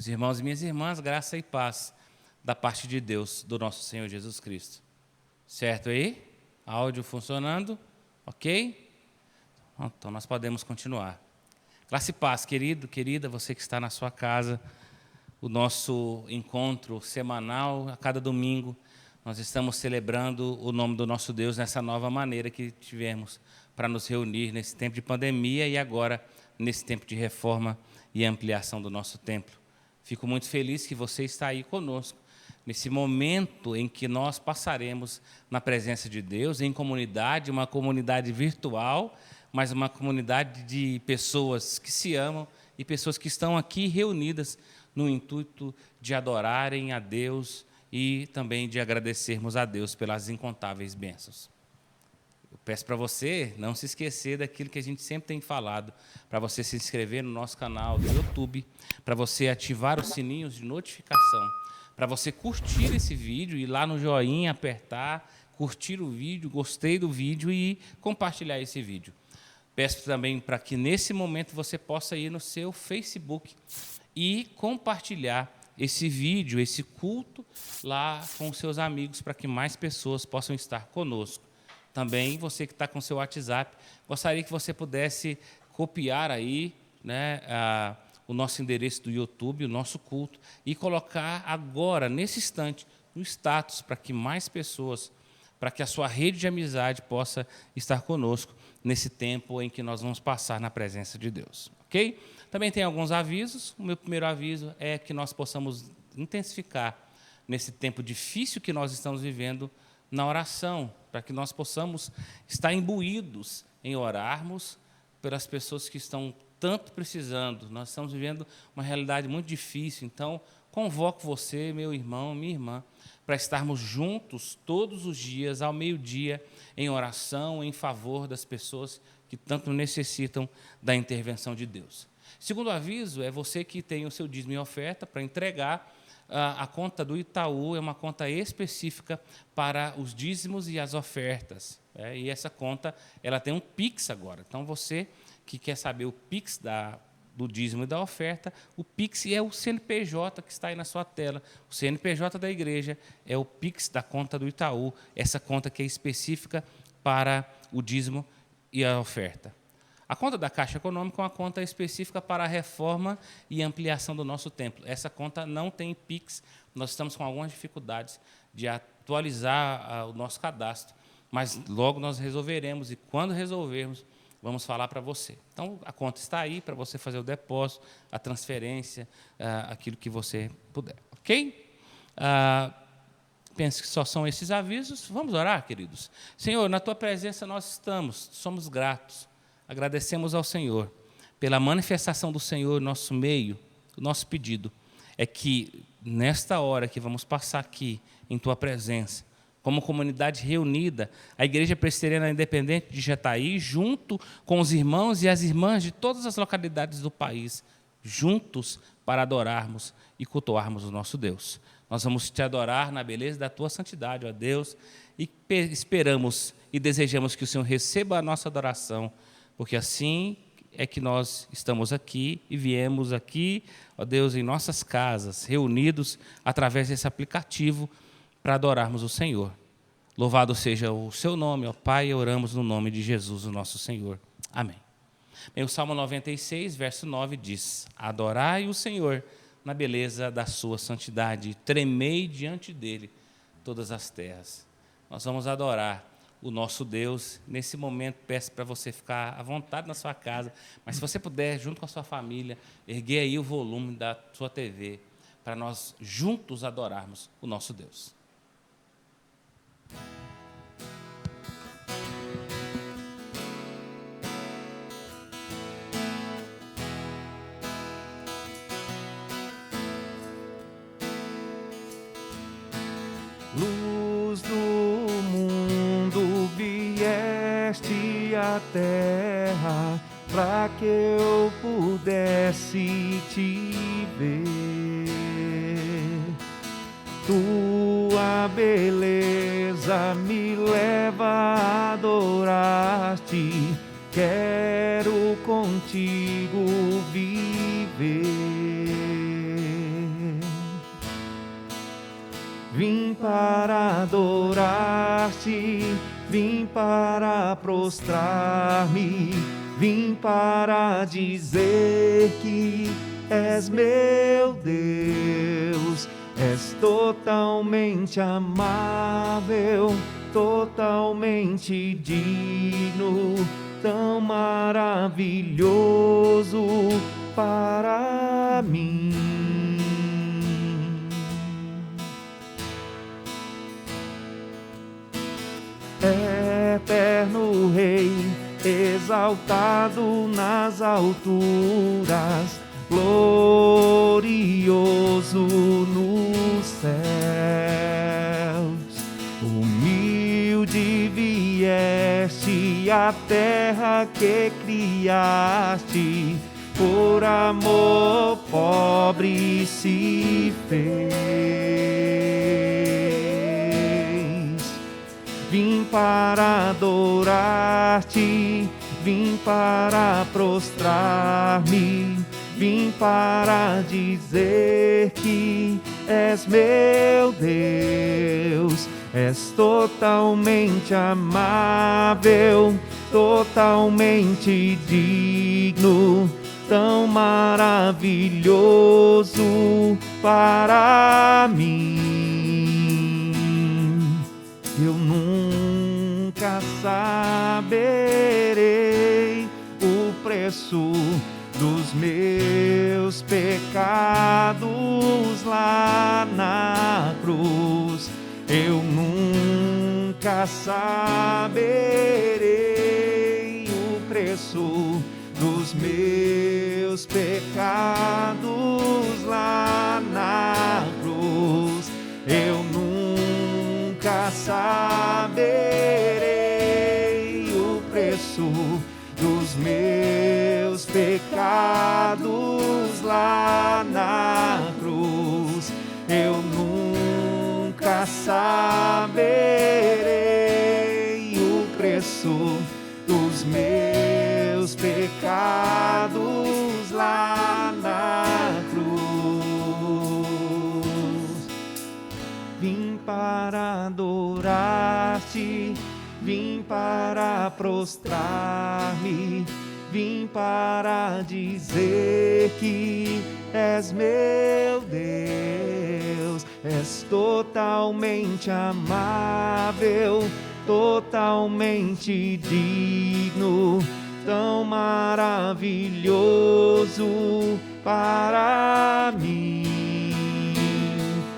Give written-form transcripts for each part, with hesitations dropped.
Meus irmãos e minhas irmãs, graça e paz da parte de Deus, do nosso Senhor Jesus Cristo. Certo aí? Áudio funcionando? Ok? Então nós podemos continuar. Graça e paz, querido, querida, você que está na sua casa, o nosso encontro semanal, a cada domingo, nós estamos celebrando o nome do nosso Deus nessa nova maneira que tivemos para nos reunir nesse tempo de pandemia e agora nesse tempo de reforma e ampliação do nosso templo. Fico muito feliz que você está aí conosco, nesse momento em que nós passaremos na presença de Deus, em comunidade, uma comunidade virtual, mas uma comunidade de pessoas que se amam e pessoas que estão aqui reunidas no intuito de adorarem a Deus e também de agradecermos a Deus pelas incontáveis bênçãos. Eu peço para você não se esquecer daquilo que a gente sempre tem falado, para você se inscrever no nosso canal do YouTube, para você ativar os sininhos de notificação, para você curtir esse vídeo, ir lá no joinha, apertar, curtir o vídeo, gostei do vídeo e compartilhar esse vídeo. Peço também para que nesse momento você possa ir no seu Facebook e compartilhar esse vídeo, esse culto lá com os seus amigos, para que mais pessoas possam estar conosco. Também você que está com seu WhatsApp, gostaria que você pudesse copiar aí, né, o nosso endereço do YouTube, o nosso culto, e colocar agora, nesse instante, no status, para que mais pessoas, para que a sua rede de amizade possa estar conosco nesse tempo em que nós vamos passar na presença de Deus. Ok? Também tem alguns avisos. O meu primeiro aviso é que nós possamos intensificar nesse tempo difícil que nós estamos vivendo na oração, para que nós possamos estar imbuídos em orarmos pelas pessoas que estão tanto precisando. Nós estamos vivendo uma realidade muito difícil, então convoco você, meu irmão, minha irmã, para estarmos juntos todos os dias, ao meio-dia, em oração, em favor das pessoas que tanto necessitam da intervenção de Deus. Segundo aviso, é você que tem o seu dízimo e oferta para entregar. A conta do Itaú é uma conta específica para os dízimos e as ofertas. E essa conta ela tem um Pix agora. Então, você que quer saber o Pix do dízimo e da oferta, o Pix é o CNPJ que está aí na sua tela. O CNPJ da igreja é o Pix da conta do Itaú, essa conta que é específica para o dízimo e a oferta. A conta da Caixa Econômica é uma conta específica para a reforma e ampliação do nosso templo. Essa conta não tem Pix, nós estamos com algumas dificuldades de atualizar o nosso cadastro, mas logo nós resolveremos, e quando resolvermos, vamos falar para você. Então, a conta está aí para você fazer o depósito, a transferência, aquilo que você puder. Ok? Penso que só são esses avisos. Vamos orar, queridos? Senhor, na Tua presença nós estamos, somos gratos. Agradecemos ao Senhor pela manifestação do Senhor no nosso meio. O nosso pedido é que, nesta hora que vamos passar aqui, em Tua presença, como comunidade reunida, a Igreja Presbiteriana Independente de Jataí, junto com os irmãos e as irmãs de todas as localidades do país, juntos para adorarmos e cultuarmos o nosso Deus. Nós vamos Te adorar na beleza da Tua santidade, ó Deus, e esperamos e desejamos que o Senhor receba a nossa adoração, porque assim é que nós estamos aqui e viemos aqui, ó Deus, em nossas casas, reunidos através desse aplicativo para adorarmos o Senhor. Louvado seja o Seu nome, ó Pai, oramos no nome de Jesus, o nosso Senhor. Amém. Bem, o Salmo 96, verso 9 diz: adorai o Senhor na beleza da sua santidade, tremei diante dele todas as terras. Nós vamos adorar o nosso Deus. Nesse momento, peço para você ficar à vontade na sua casa, mas se você puder, junto com a sua família, erguer aí o volume da sua TV, para nós juntos adorarmos o nosso Deus. Luz do mundo, vieste à terra para que eu pudesse te ver. Tua beleza me leva a adorar-te, quero contigo viver. vim para adorar-te, vim para prostrar-me, vim para dizer que és meu Deus, és totalmente amável, totalmente digno, tão maravilhoso para mim. Eterno Rei, exaltado nas alturas, glorioso nos céus, humilde vieste à terra que criaste, por amor pobre se fez. Vim para adorar-te, vim para prostrar-me, vim para dizer que és meu Deus, és totalmente amável, totalmente digno, tão maravilhoso para mim. Eu nunca saberei o preço dos meus pecados lá na cruz. Eu nunca saberei o preço dos meus pecados lá na cruz. Eu nunca saberei o preço dos meus pecados lá na cruz. Eu nunca saberei o preço dos meus pecados lá na cruz. Vim para adorar-te, vim para prostrar-me, vim para dizer que és meu Deus, és totalmente amável, totalmente digno, tão maravilhoso para mim.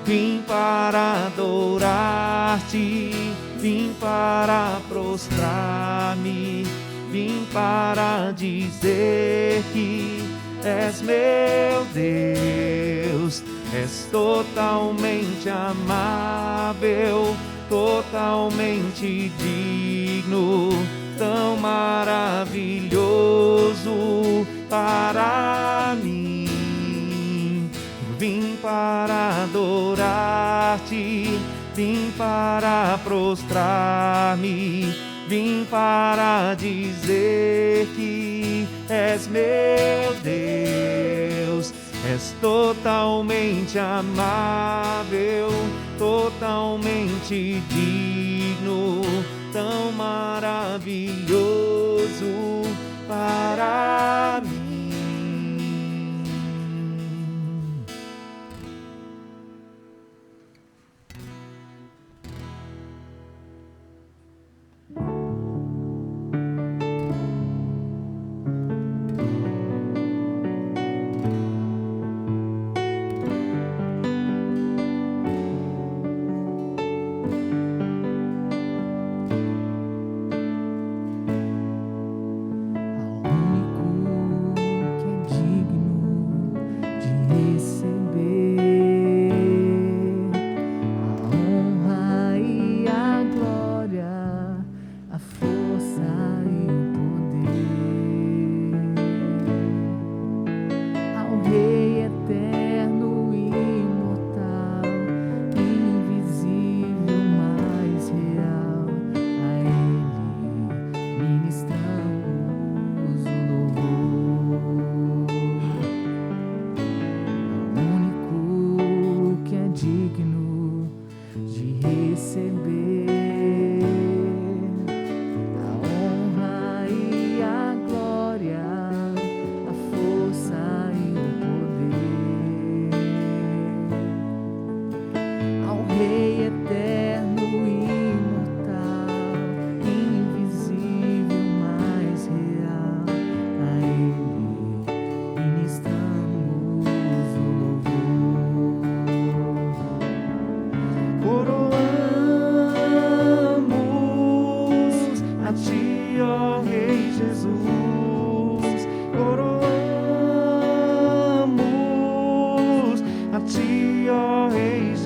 Vim para adorar-te, vim para prostrar-me, vim para dizer que és meu Deus, és totalmente amável, totalmente digno, tão maravilhoso para mim. Vim para adorar-te, vim para prostrar-me, vim para dizer que és meu Deus, és totalmente amável, totalmente digno, tão maravilhoso para mim.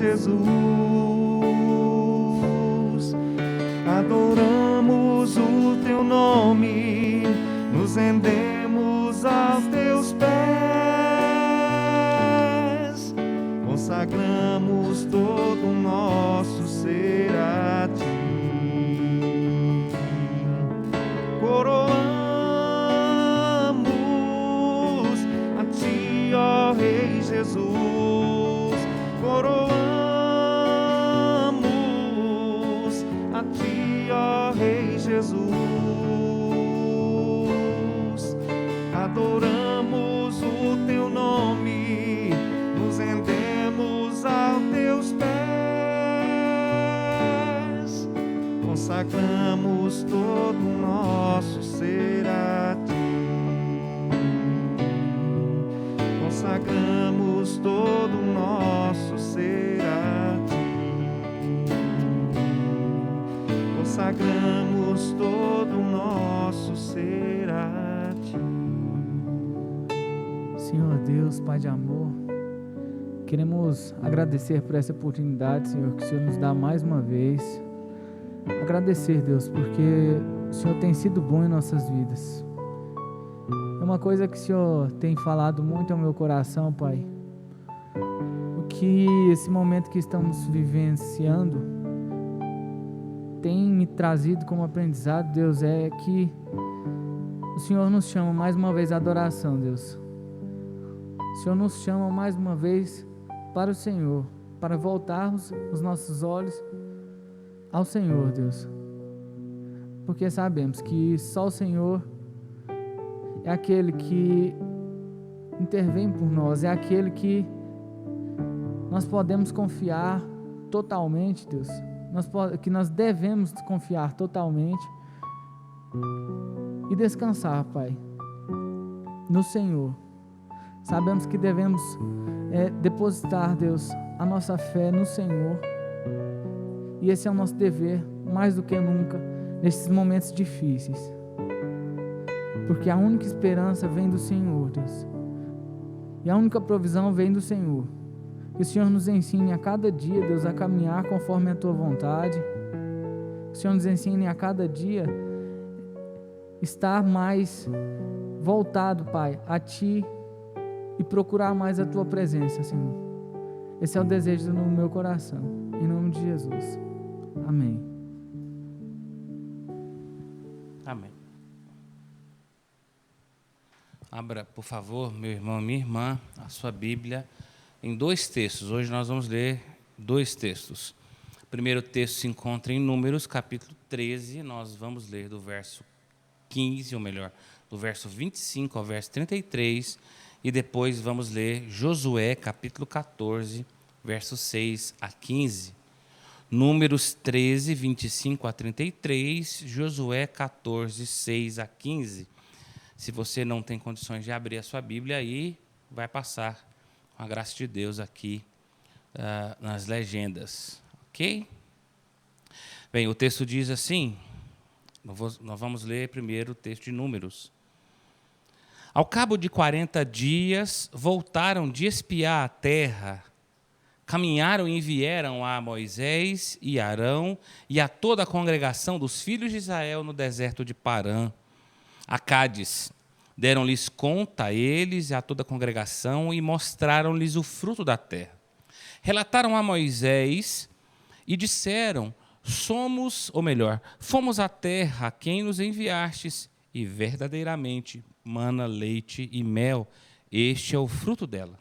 Jesus. Adoramos o teu nome, nos rendemos aos teus pés, consagramos todo o nosso ser a ti. Coroamos a ti, ó Rei Jesus. Coroamos a ti, ó Rei Jesus. Adoramos o teu nome, nos rendemos aos teus pés, consagramos todo o nosso ser a ti. Consagramos todo o nosso ser a ti. Consagramos todo o nosso ser a ti. Senhor Deus, Pai de amor, queremos agradecer por essa oportunidade, Senhor, que o Senhor nos dá mais uma vez. Agradecer, Deus, porque o Senhor tem sido bom em nossas vidas. É uma coisa que o Senhor tem falado muito ao meu coração, Pai. O que esse momento que estamos vivenciando tem me trazido como aprendizado, Deus, é que o Senhor nos chama mais uma vez à adoração, Deus. O Senhor nos chama mais uma vez para o Senhor, para voltarmos os nossos olhos ao Senhor, Deus. Porque sabemos que só o Senhor é aquele que intervém por nós, é aquele que nós podemos confiar totalmente, Deus. Que nós devemos confiar totalmente e descansar, Pai, no Senhor. Sabemos que devemos depositar, Deus, a nossa fé no Senhor, e esse é o nosso dever mais do que nunca nesses momentos difíceis, porque a única esperança vem do Senhor, Deus, e a única provisão vem do Senhor. Que o Senhor nos ensine a cada dia, Deus, a caminhar conforme a tua vontade. Que o Senhor nos ensine a cada dia estar mais voltado, Pai, a ti e procurar mais a tua presença, Senhor. Esse é o desejo no meu coração, em nome de Jesus. Amém. Amém. Abra, por favor, meu irmão, minha irmã, a sua Bíblia em 2 textos. Hoje nós vamos ler 2 textos. O primeiro texto se encontra em Números, capítulo 13. Nós vamos ler do verso 15, ou melhor, do verso 25 ao verso 33. E depois vamos ler Josué, capítulo 14, versos 6 a 15. Números 13, 25 a 33. Josué 14, 6 a 15. Se você não tem condições de abrir a sua Bíblia, aí vai passar, com a graça de Deus, aqui nas legendas, ok? Bem, o texto diz assim, nós vamos ler primeiro o texto de Números. Ao cabo de 40 dias, voltaram de espiar a terra, caminharam e vieram a Moisés e Arão e a toda a congregação dos filhos de Israel no deserto de Parã, a Cádiz. Deram-lhes conta a eles e a toda a congregação e mostraram-lhes o fruto da terra. Relataram a Moisés e disseram: fomos à terra a quem nos enviastes, e verdadeiramente mana leite e mel, este é o fruto dela.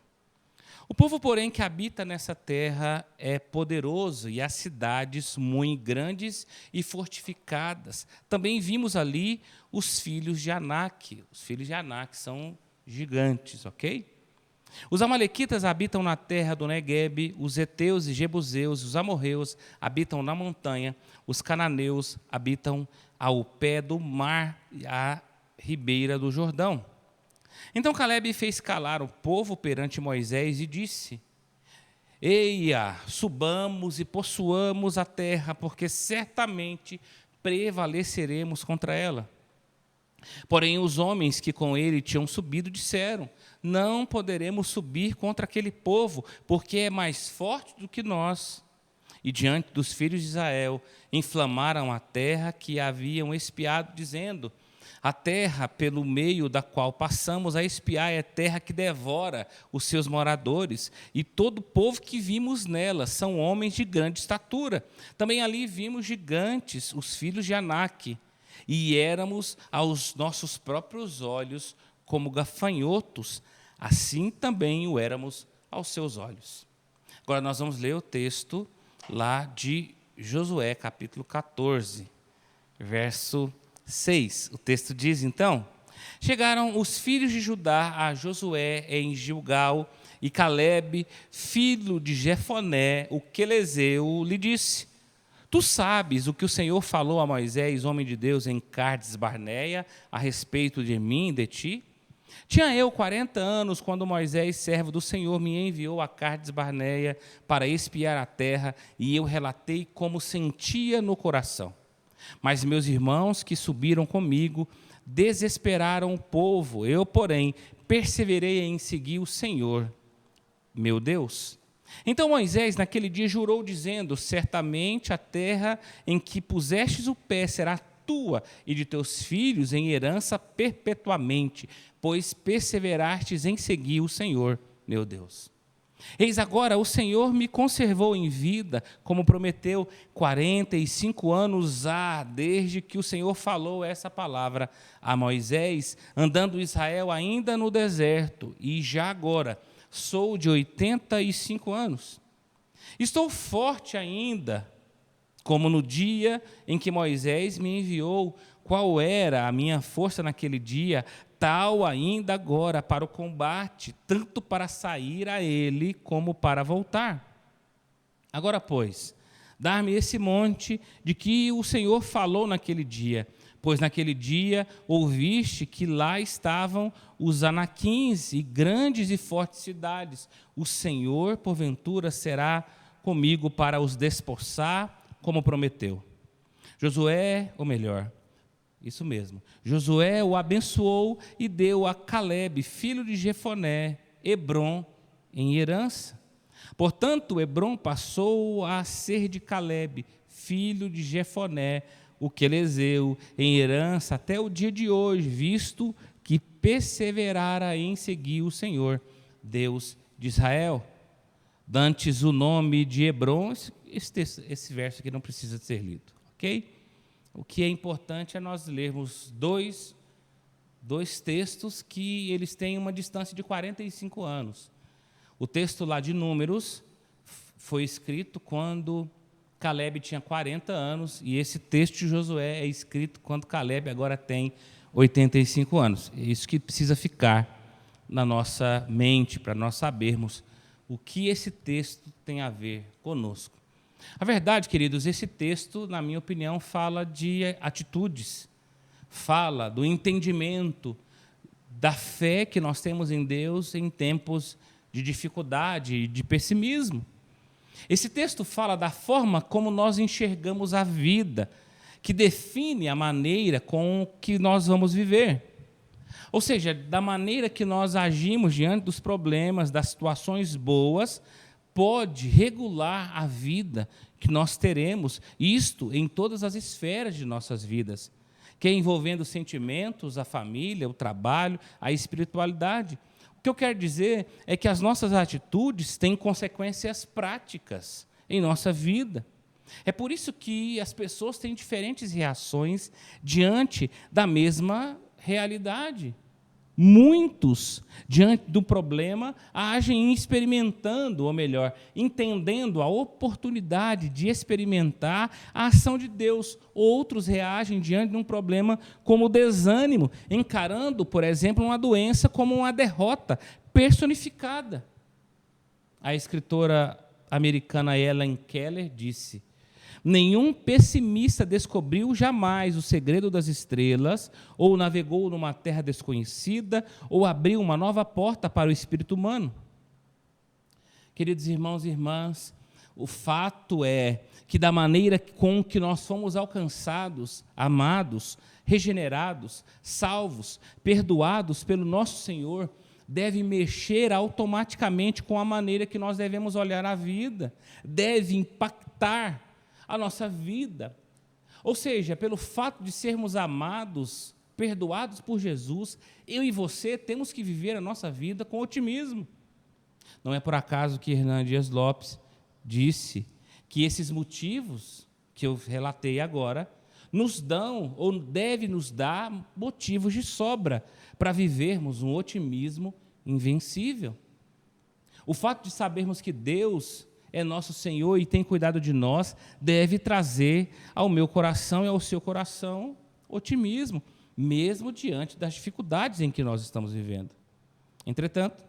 O povo, porém, que habita nessa terra é poderoso, e as cidades muito grandes e fortificadas. Também vimos ali os filhos de Anak. Os filhos de Anak são gigantes, ok? Os amalequitas habitam na terra do Neguebe, os heteus e jebuseus, os amorreus habitam na montanha, os cananeus habitam ao pé do mar, à ribeira do Jordão. Então Calebe fez calar o povo perante Moisés e disse: Eia, subamos e possuamos a terra, porque certamente prevaleceremos contra ela. Porém, os homens que com ele tinham subido disseram: não poderemos subir contra aquele povo, porque é mais forte do que nós. E diante dos filhos de Israel, inflamaram a terra que haviam espiado, dizendo: a terra pelo meio da qual passamos a espiar é terra que devora os seus moradores, e todo o povo que vimos nela são homens de grande estatura. Também ali vimos gigantes, os filhos de Anak, e éramos aos nossos próprios olhos como gafanhotos, assim também o éramos aos seus olhos. Agora nós vamos ler o texto lá de Josué, capítulo 14, verso 6. O texto diz, então: chegaram os filhos de Judá a Josué em Gilgal, e Calebe, filho de Jefoné, o quelezeu, lhe disse: tu sabes o que o Senhor falou a Moisés, homem de Deus, em Cades Barneia, a respeito de mim e de ti? Tinha eu 40 anos quando Moisés, servo do Senhor, me enviou a Cades Barneia para espiar a terra, e eu relatei como sentia no coração. Mas meus irmãos que subiram comigo desesperaram o povo. Eu, porém, perseverei em seguir o Senhor, meu Deus. Então Moisés, naquele dia, jurou, dizendo: certamente a terra em que pusestes o pé será tua e de teus filhos em herança perpetuamente, pois perseverastes em seguir o Senhor, meu Deus. Eis agora, o Senhor me conservou em vida, como prometeu, 45 anos há, desde que o Senhor falou essa palavra a Moisés, andando Israel ainda no deserto, e já agora sou de 85 anos. Estou forte ainda, como no dia em que Moisés me enviou. Qual era a minha força naquele dia, tal ainda agora para o combate, tanto para sair a ele como para voltar. Agora, pois, dar-me esse monte de que o Senhor falou naquele dia, pois naquele dia ouviste que lá estavam os anaquins e grandes e fortes cidades. O Senhor, porventura, será comigo para os despossar, como prometeu. Josué, ou melhor, isso mesmo, Josué o abençoou e deu a Calebe, filho de Jefoné, Hebrom, em herança. Portanto, Hebrom passou a ser de Calebe, filho de Jefoné, o quelezeu, em herança até o dia de hoje, visto que perseverara em seguir o Senhor, Deus de Israel. Dantes o nome de Hebrom, esse verso aqui não precisa ser lido, ok? O que é importante é nós lermos dois textos que eles têm uma distância de 45 anos. O texto lá de Números foi escrito quando Calebe tinha 40 anos, e esse texto de Josué é escrito quando Calebe agora tem 85 anos. É isso que precisa ficar na nossa mente, para nós sabermos o que esse texto tem a ver conosco. A verdade, queridos, esse texto, na minha opinião, fala de atitudes, fala do entendimento, da fé que nós temos em Deus em tempos de dificuldade e de pessimismo. Esse texto fala da forma como nós enxergamos a vida, que define a maneira com que nós vamos viver. Ou seja, da maneira que nós agimos diante dos problemas, das situações boas, pode regular a vida que nós teremos, isto em todas as esferas de nossas vidas, que é envolvendo os sentimentos, a família, o trabalho, a espiritualidade. O que eu quero dizer é que as nossas atitudes têm consequências práticas em nossa vida. É por isso que as pessoas têm diferentes reações diante da mesma realidade. Muitos, diante do problema, agem experimentando, ou melhor, entendendo a oportunidade de experimentar a ação de Deus. Outros reagem diante de um problema como desânimo, encarando, por exemplo, uma doença como uma derrota personificada. A escritora americana Ellen Keller disse: nenhum pessimista descobriu jamais o segredo das estrelas, ou navegou numa terra desconhecida, ou abriu uma nova porta para o espírito humano. Queridos irmãos e irmãs, O fato é que da maneira com que nós fomos alcançados, amados, regenerados, salvos, perdoados pelo nosso Senhor, deve mexer automaticamente com a maneira que nós devemos olhar a vida, deve impactar a nossa vida. Ou seja, pelo fato de sermos amados, perdoados por Jesus, eu e você temos que viver a nossa vida com otimismo. Não é por acaso que Hernan Dias Lopes disse que esses motivos que eu relatei agora nos dão, ou deve nos dar, motivos de sobra para vivermos um otimismo invencível. O fato de sabermos que Deus é nosso Senhor e tem cuidado de nós, deve trazer ao meu coração e ao seu coração otimismo, mesmo diante das dificuldades em que nós estamos vivendo. Entretanto,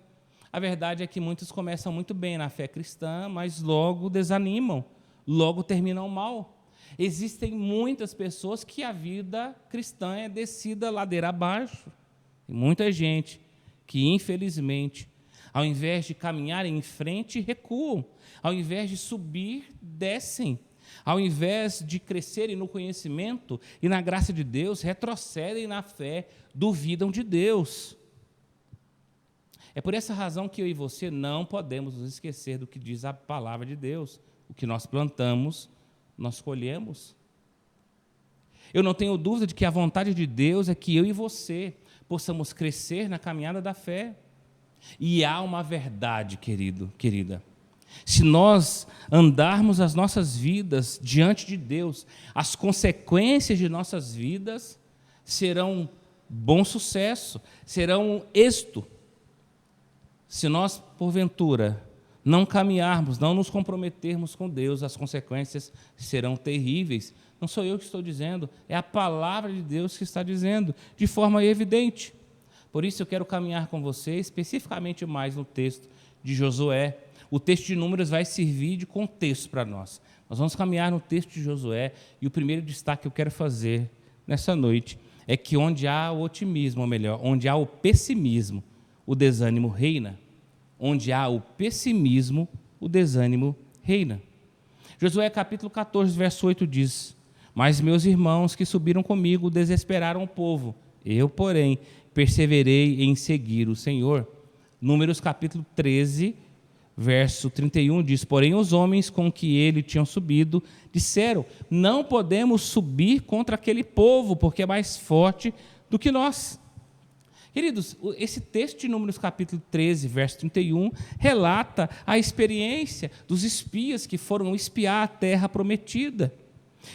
a verdade é que muitos começam muito bem na fé cristã, mas logo desanimam, logo terminam mal. Existem muitas pessoas que a vida cristã é descida ladeira abaixo. E muita gente que, infelizmente, ao invés de caminhar em frente, recuam. Ao invés de subir, descem. Ao invés de crescerem no conhecimento e na graça de Deus, retrocedem na fé, duvidam de Deus. É por essa razão que eu e você não podemos nos esquecer do que diz a palavra de Deus. O que nós plantamos, nós colhemos. Eu não tenho dúvida de que a vontade de Deus é que eu e você possamos crescer na caminhada da fé. E há uma verdade, querida. Se nós andarmos as nossas vidas diante de Deus, as consequências de nossas vidas serão bom sucesso, serão êxito. Se nós, porventura, não caminharmos, não nos comprometermos com Deus, as consequências serão terríveis. Não sou eu que estou dizendo, é a palavra de Deus que está dizendo, de forma evidente. Por isso eu quero caminhar com você, especificamente mais no texto de Josué. O texto de Números vai servir de contexto para nós. Nós vamos caminhar no texto de Josué, e o primeiro destaque que eu quero fazer nessa noite é que onde há o otimismo, ou melhor, onde há o pessimismo, o desânimo reina. Onde há o pessimismo, o desânimo reina. Josué capítulo 14, verso 8 diz: Mas meus irmãos que subiram comigo desesperaram o povo. Eu, porém, perseverei em seguir o Senhor. Números capítulo 13, verso 31 diz: Porém os homens com que ele tinham subido disseram: Não podemos subir contra aquele povo, porque é mais forte do que nós. Queridos, esse texto de Números capítulo 13, verso 31, relata a experiência dos espias que foram espiar a terra prometida.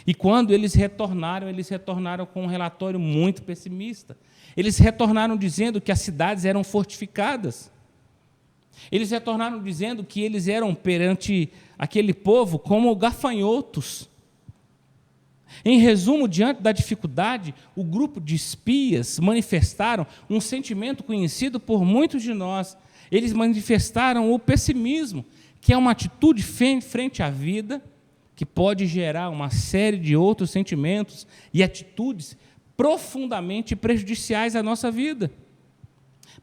E quando eles retornaram com um relatório muito pessimista. Eles retornaram dizendo que as cidades eram fortificadas. Eles retornaram dizendo que eles eram perante aquele povo como gafanhotos. Em resumo, diante da dificuldade, o grupo de espias manifestaram um sentimento conhecido por muitos de nós. Eles manifestaram o pessimismo, que é uma atitude frente à vida, que pode gerar uma série de outros sentimentos e atitudes profundamente prejudiciais à nossa vida.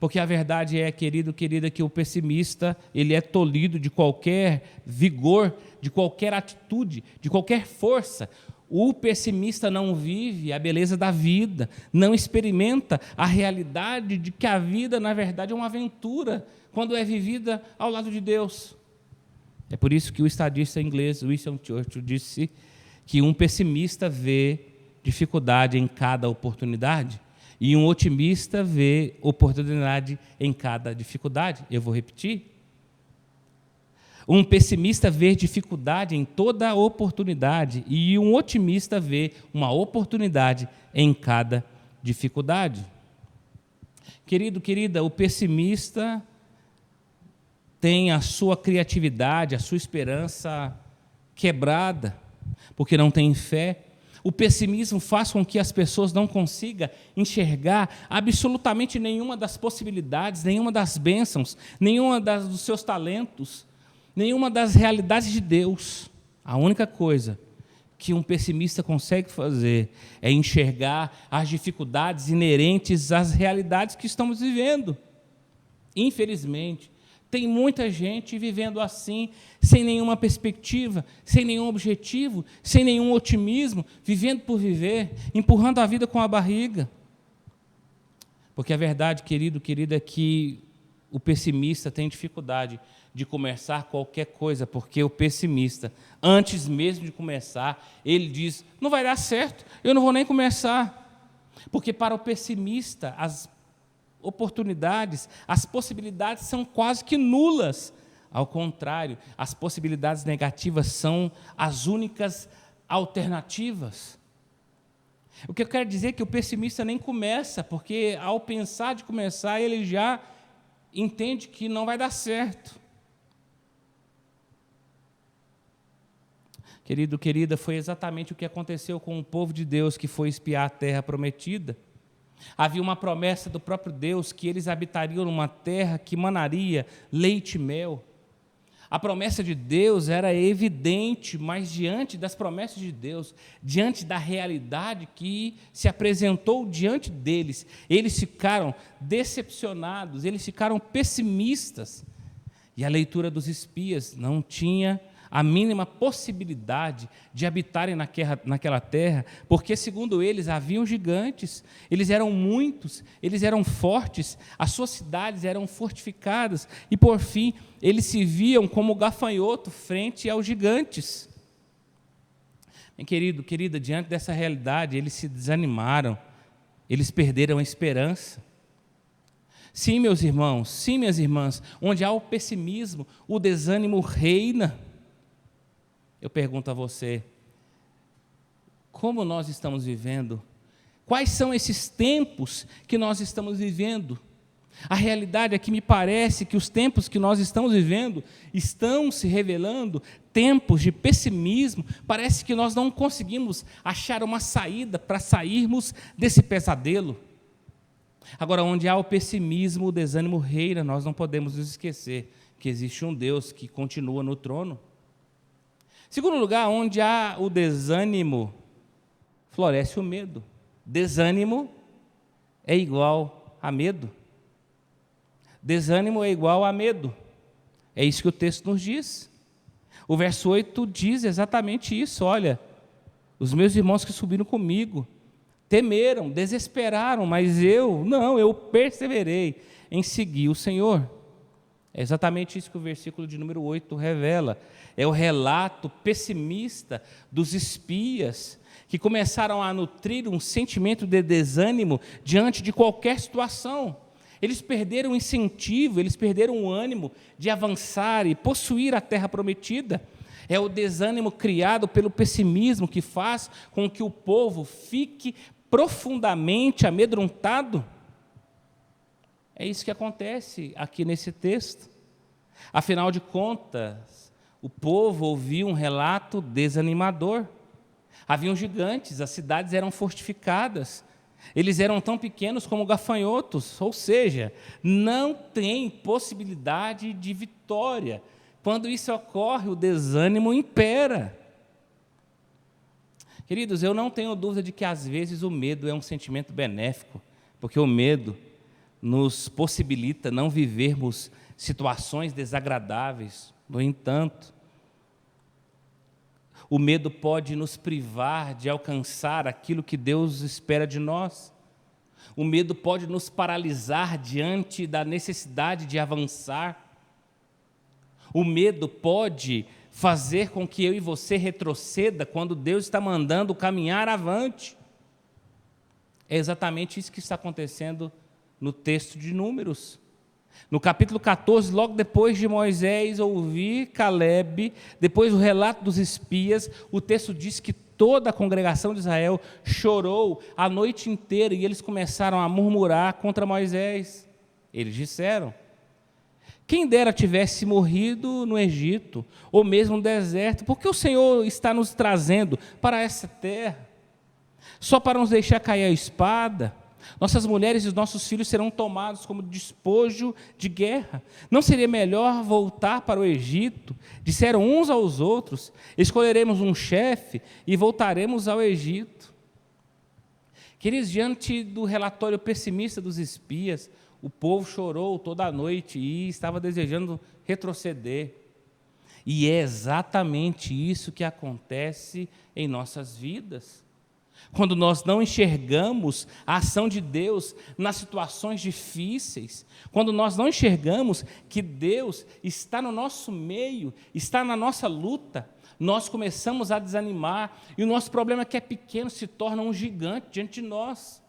Porque a verdade é, querida, que o pessimista, ele é tolhido de qualquer vigor, de qualquer atitude, de qualquer força. O pessimista não vive a beleza da vida, não experimenta a realidade de que a vida, na verdade, é uma aventura, quando é vivida ao lado de Deus. É por isso que o estadista inglês Winston Churchill disse que um pessimista vê dificuldade em cada oportunidade e um otimista vê oportunidade em cada dificuldade. Eu vou repetir. Um pessimista vê dificuldade em toda oportunidade e um otimista vê uma oportunidade em cada dificuldade. Querida, o pessimista tem a sua criatividade, a sua esperança quebrada, porque não tem fé. O pessimismo faz com que as pessoas não consigam enxergar absolutamente nenhuma das possibilidades, nenhuma das bênçãos, nenhuma dos seus talentos, nenhuma das realidades de Deus. A única coisa que um pessimista consegue fazer é enxergar as dificuldades inerentes às realidades que estamos vivendo. Infelizmente, Tem muita gente vivendo assim, sem nenhuma perspectiva, sem nenhum objetivo, sem nenhum otimismo, vivendo por viver, empurrando a vida com a barriga. Porque a verdade, querido, querida, é que o pessimista tem dificuldade de começar qualquer coisa, porque o pessimista, antes mesmo de começar, ele diz, não vai dar certo, eu não vou nem começar. Porque para o pessimista, as oportunidades, as possibilidades são quase que nulas. Ao contrário, as possibilidades negativas são as únicas alternativas. O que eu quero dizer é que o pessimista nem começa, porque ao pensar de começar, ele já entende que não vai dar certo. Querido, querida, foi exatamente o que aconteceu com o povo de Deus que foi espiar a terra prometida. Havia uma promessa do próprio Deus que eles habitariam numa terra que manaria leite e mel. A promessa de Deus era evidente, mas diante das promessas de Deus, diante da realidade que se apresentou diante deles, eles ficaram decepcionados, eles ficaram pessimistas. E a leitura dos espias não tinha a mínima possibilidade de habitarem naquela terra, porque, segundo eles, haviam gigantes, eles eram muitos, eles eram fortes, as suas cidades eram fortificadas, e, por fim, eles se viam como gafanhoto frente aos gigantes. Bem, querido, querida, diante dessa realidade, eles se desanimaram, eles perderam a esperança. Sim, meus irmãos, sim, minhas irmãs, onde há o pessimismo, o desânimo reina. Eu pergunto a você, como nós estamos vivendo? Quais são esses tempos que nós estamos vivendo? A realidade é que me parece que os tempos que nós estamos vivendo estão se revelando tempos de pessimismo. Parece que nós não conseguimos achar uma saída para sairmos desse pesadelo. Agora, onde há o pessimismo, o desânimo reina, nós não podemos nos esquecer que existe um Deus que continua no trono. Segundo lugar, onde há o desânimo, floresce o medo. Desânimo é igual a medo. Desânimo é igual a medo. É isso que o texto nos diz. O verso 8 diz exatamente isso. Olha, os meus irmãos que subiram comigo temeram, desesperaram, mas eu perseverei em seguir o Senhor. É exatamente isso que o versículo de número 8 revela. É o relato pessimista dos espias que começaram a nutrir um sentimento de desânimo diante de qualquer situação. Eles perderam o incentivo, eles perderam o ânimo de avançar e possuir a terra prometida. É o desânimo criado pelo pessimismo que faz com que o povo fique profundamente amedrontado. É isso que acontece aqui nesse texto. Afinal de contas, o povo ouviu um relato desanimador. Haviam gigantes, as cidades eram fortificadas, eles eram tão pequenos como gafanhotos, ou seja, não tem possibilidade de vitória. Quando isso ocorre, o desânimo impera. Queridos, eu não tenho dúvida de que às vezes o medo é um sentimento benéfico, porque o medo nos possibilita não vivermos situações desagradáveis. No entanto, o medo pode nos privar de alcançar aquilo que Deus espera de nós. O medo pode nos paralisar diante da necessidade de avançar. O medo pode fazer com que eu e você retroceda quando Deus está mandando caminhar avante. É exatamente isso que está acontecendo no texto de Números. No capítulo 14, logo depois de Moisés ouvir Calebe, depois do relato dos espias, o texto diz que toda a congregação de Israel chorou a noite inteira e eles começaram a murmurar contra Moisés. Eles disseram: quem dera tivesse morrido no Egito, ou mesmo no deserto, porque o Senhor está nos trazendo para essa terra, só para nos deixar cair a espada? Nossas mulheres e os nossos filhos serão tomados como despojo de guerra. Não seria melhor voltar para o Egito? Disseram uns aos outros: escolheremos um chefe e voltaremos ao Egito. Queridos, diante do relatório pessimista dos espias, o povo chorou toda a noite e estava desejando retroceder. E é exatamente isso que acontece em nossas vidas. Quando nós não enxergamos a ação de Deus nas situações difíceis, quando nós não enxergamos que Deus está no nosso meio, está na nossa luta, nós começamos a desanimar, e o nosso problema que é pequeno se torna um gigante diante de nós.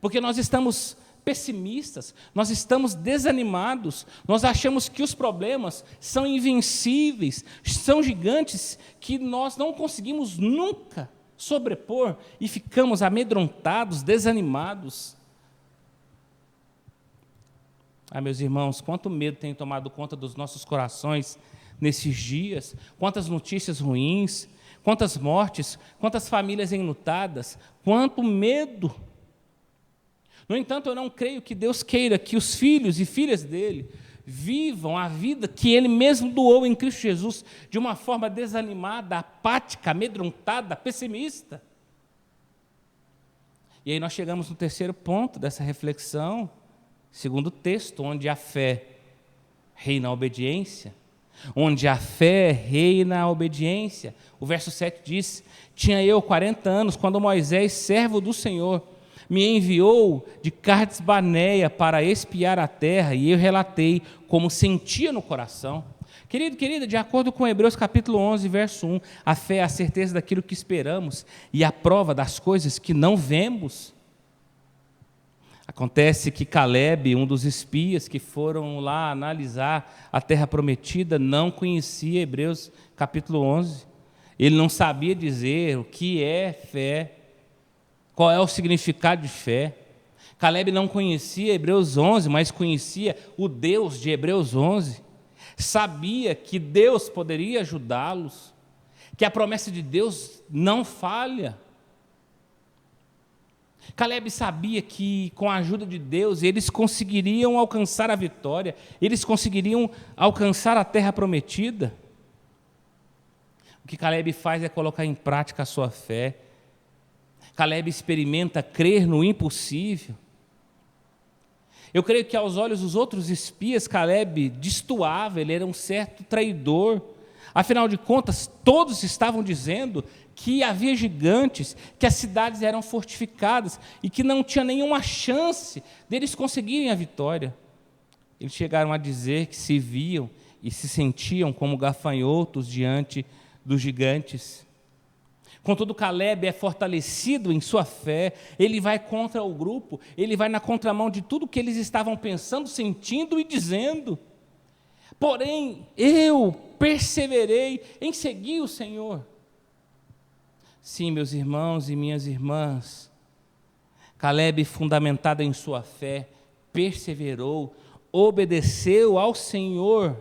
Porque nós estamos pessimistas, nós estamos desanimados, nós achamos que os problemas são invencíveis, são gigantes que nós não conseguimos nunca sobrepor e ficamos amedrontados, desanimados. Meus irmãos, quanto medo tem tomado conta dos nossos corações nesses dias, quantas notícias ruins, quantas mortes, quantas famílias enlutadas, quanto medo. No entanto, eu não creio que Deus queira que os filhos e filhas dele vivam a vida que ele mesmo doou em Cristo Jesus de uma forma desanimada, apática, amedrontada, pessimista. E aí nós chegamos no terceiro ponto dessa reflexão, segundo o texto, onde a fé reina a obediência. Onde a fé reina a obediência. O verso 7 diz: tinha eu 40 anos, quando Moisés, servo do Senhor, me enviou de Cades Barneia para espiar a terra, e eu relatei como sentia no coração. Querido, querida, de acordo com Hebreus capítulo 11, verso 1, a fé é a certeza daquilo que esperamos e a prova das coisas que não vemos. Acontece que Caleb, um dos espias que foram lá analisar a terra prometida, não conhecia Hebreus capítulo 11. Ele não sabia dizer o que é fé, qual é o significado de fé. Caleb não conhecia Hebreus 11, mas conhecia o Deus de Hebreus 11. Sabia que Deus poderia ajudá-los, que a promessa de Deus não falha. Caleb sabia que, com a ajuda de Deus, eles conseguiriam alcançar a vitória, eles conseguiriam alcançar a terra prometida. O que Caleb faz é colocar em prática a sua fé. Caleb experimenta crer no impossível. Eu creio que, aos olhos dos outros espias, Caleb destoava, ele era um certo traidor. Afinal de contas, todos estavam dizendo que havia gigantes, que as cidades eram fortificadas e que não tinha nenhuma chance deles conseguirem a vitória. Eles chegaram a dizer que se viam e se sentiam como gafanhotos diante dos gigantes. Contudo, Caleb é fortalecido em sua fé, ele vai contra o grupo, ele vai na contramão de tudo que eles estavam pensando, sentindo e dizendo. Porém, eu perseverei em seguir o Senhor. Sim, meus irmãos e minhas irmãs, Caleb, fundamentado em sua fé, perseverou, obedeceu ao Senhor.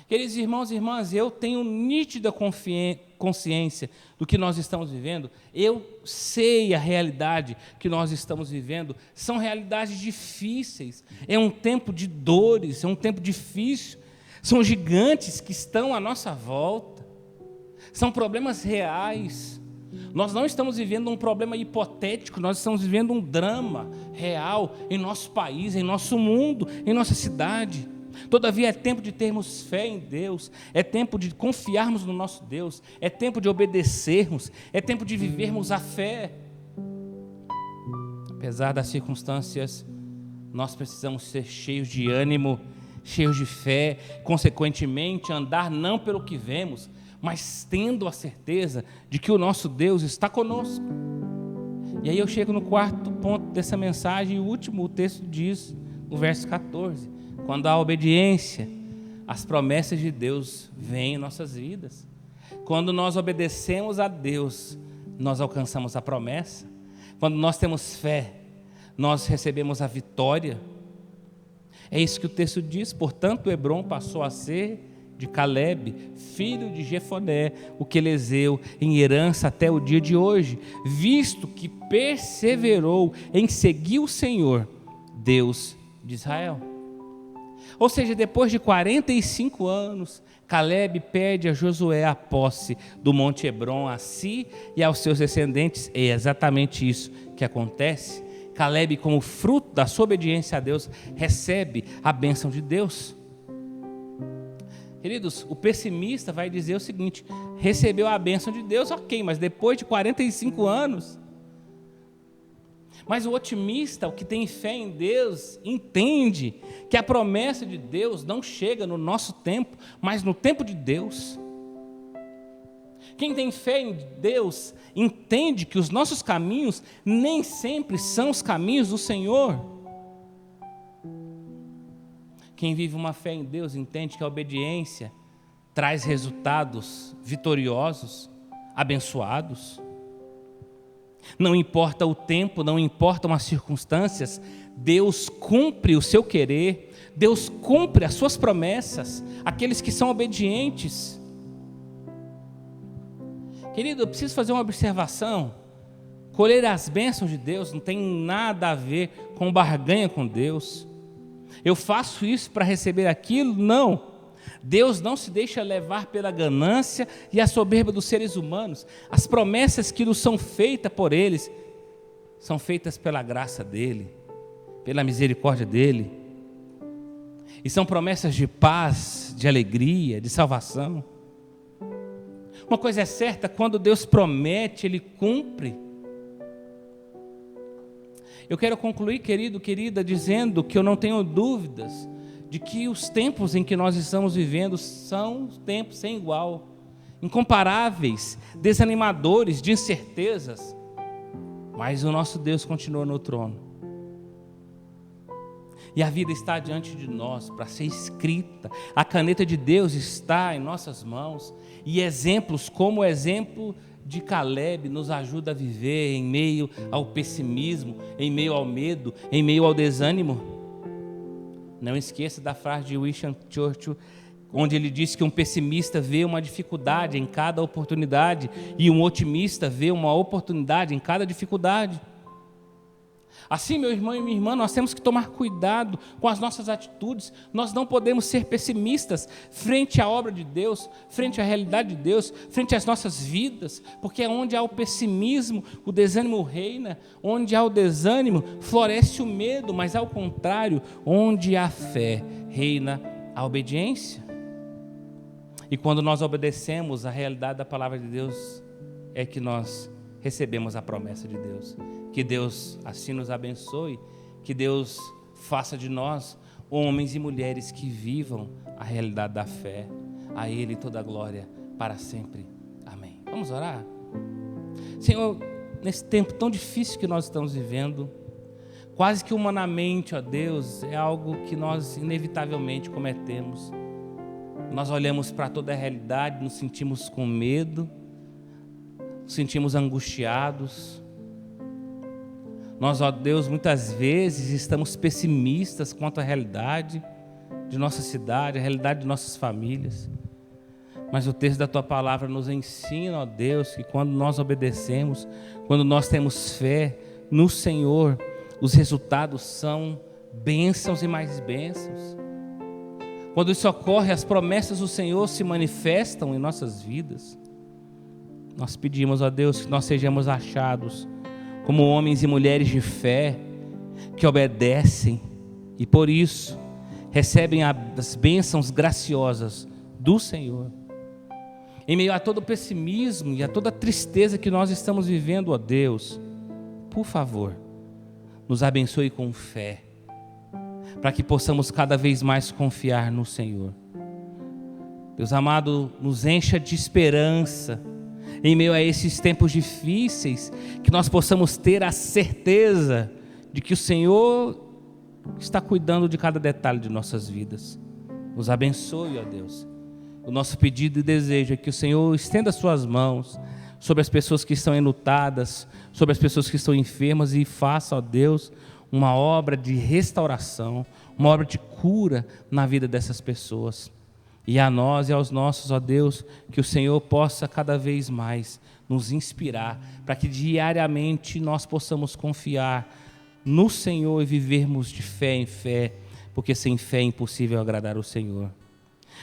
Queridos irmãos e irmãs, eu tenho nítida consciência do que nós estamos vivendo. Eu sei a realidade que nós estamos vivendo. São realidades difíceis. É um tempo de dores, é um tempo difícil. São gigantes que estão à nossa volta. São problemas reais. Nós não estamos vivendo um problema hipotético, nós estamos vivendo um drama real em nosso país, em nosso mundo, em nossa cidade. Todavia é tempo de termos fé em Deus, é tempo de confiarmos no nosso Deus, é tempo de obedecermos, é tempo de vivermos a fé. Apesar das circunstâncias, nós precisamos ser cheios de ânimo, cheios de fé, consequentemente andar não pelo que vemos, mas tendo a certeza de que o nosso Deus está conosco. E aí eu chego no quarto ponto dessa mensagem, e o último, o texto diz, no verso 14, quando há obediência, as promessas de Deus vêm em nossas vidas. Quando nós obedecemos a Deus, nós alcançamos a promessa. Quando nós temos fé, nós recebemos a vitória. É isso que o texto diz. Portanto, Hebron passou a ser de Caleb, filho de Jefoné, o quelezeu, em herança até o dia de hoje, visto que perseverou em seguir o Senhor, Deus de Israel. Ou seja, depois de 45 anos, Caleb pede a Josué a posse do Monte Hebron a si e aos seus descendentes. É exatamente isso que acontece. Caleb, como fruto da sua obediência a Deus, recebe a bênção de Deus. Queridos, o pessimista vai dizer o seguinte: recebeu a bênção de Deus, ok, mas depois de 45 anos. Mas o otimista, o que tem fé em Deus, entende que a promessa de Deus não chega no nosso tempo, mas no tempo de Deus. Quem tem fé em Deus entende que os nossos caminhos nem sempre são os caminhos do Senhor. Quem vive uma fé em Deus entende que a obediência traz resultados vitoriosos, abençoados. Não importa o tempo, não importam as circunstâncias, Deus cumpre o seu querer, Deus cumpre as suas promessas, aqueles que são obedientes. Querido, eu preciso fazer uma observação. Colher as bênçãos de Deus não tem nada a ver com barganha com Deus. Eu faço isso para receber aquilo? Não. Deus não se deixa levar pela ganância e a soberba dos seres humanos. As promessas que nos são feitas por eles são feitas pela graça dele, pela misericórdia dele. E são promessas de paz, de alegria, de salvação. Uma coisa é certa, quando Deus promete, Ele cumpre. Eu quero concluir, querido, querida, dizendo que eu não tenho dúvidas de que os tempos em que nós estamos vivendo são tempos sem igual, incomparáveis, desanimadores, de incertezas, mas o nosso Deus continua no trono. E a vida está diante de nós para ser escrita, a caneta de Deus está em nossas mãos, e exemplos como o exemplo de Caleb nos ajuda a viver em meio ao pessimismo, em meio ao medo, em meio ao desânimo. Não esqueça da frase de Winston Churchill, onde ele disse que um pessimista vê uma dificuldade em cada oportunidade e um otimista vê uma oportunidade em cada dificuldade. Assim, meu irmão e minha irmã, nós temos que tomar cuidado com as nossas atitudes. Nós não podemos ser pessimistas frente à obra de Deus, frente à realidade de Deus, frente às nossas vidas, porque onde há o pessimismo, o desânimo reina. Onde há o desânimo, floresce o medo, mas ao contrário, onde há fé, reina a obediência. E quando nós obedecemos a realidade da palavra de Deus, é que nós recebemos a promessa de Deus. Que Deus assim nos abençoe, que Deus faça de nós homens e mulheres que vivam a realidade da fé. A Ele toda a glória para sempre. Amém. Vamos orar? Senhor, nesse tempo tão difícil que nós estamos vivendo, quase que humanamente, ó Deus, é algo que nós inevitavelmente cometemos. Nós olhamos para toda a realidade, nos sentimos com medo, nos sentimos angustiados. Nós, ó Deus, muitas vezes estamos pessimistas quanto à realidade de nossa cidade, a realidade de nossas famílias. Mas o texto da Tua Palavra nos ensina, ó Deus, que quando nós obedecemos, quando nós temos fé no Senhor, os resultados são bênçãos e mais bênçãos. Quando isso ocorre, as promessas do Senhor se manifestam em nossas vidas. Nós pedimos, ó Deus, que nós sejamos achados como homens e mulheres de fé, que obedecem e por isso recebem as bênçãos graciosas do Senhor. Em meio a todo o pessimismo e a toda a tristeza que nós estamos vivendo, ó Deus, por favor, nos abençoe com fé, para que possamos cada vez mais confiar no Senhor. Deus amado, nos encha de esperança, em meio a esses tempos difíceis, que nós possamos ter a certeza de que o Senhor está cuidando de cada detalhe de nossas vidas. Nos abençoe, ó Deus. O nosso pedido e desejo é que o Senhor estenda as suas mãos sobre as pessoas que estão enlutadas, sobre as pessoas que estão enfermas e faça, ó Deus, uma obra de restauração, uma obra de cura na vida dessas pessoas. E a nós e aos nossos, ó Deus, que o Senhor possa cada vez mais nos inspirar, para que diariamente nós possamos confiar no Senhor e vivermos de fé em fé, porque sem fé é impossível agradar o Senhor.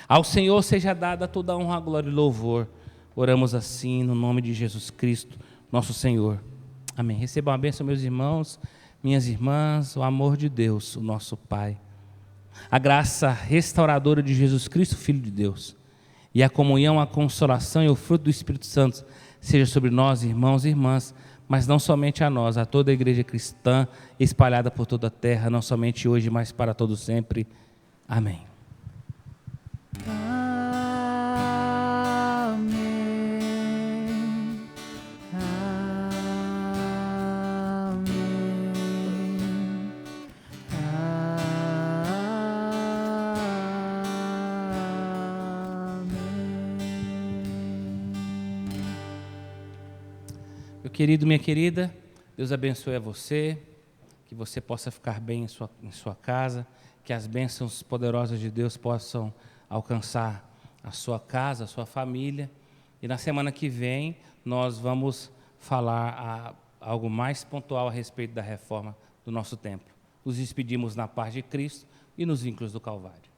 Ao Senhor seja dada toda a honra, glória e louvor. Oramos assim no nome de Jesus Cristo, nosso Senhor. Amém. Recebam a bênção, meus irmãos. minhas irmãs, o amor de Deus, o nosso Pai, a graça restauradora de Jesus Cristo, Filho de Deus, e a comunhão, a consolação e o fruto do Espírito Santo seja sobre nós, irmãos e irmãs, mas não somente a nós, a toda a igreja cristã espalhada por toda a terra, não somente hoje, mas para todo sempre. Amém. Meu querido, minha querida, Deus abençoe a você, que você possa ficar bem em sua casa, que as bênçãos poderosas de Deus possam alcançar a sua casa, a sua família. E na semana que vem nós vamos falar algo mais pontual a respeito da reforma do nosso templo. Nos despedimos na paz de Cristo e nos vínculos do Calvário.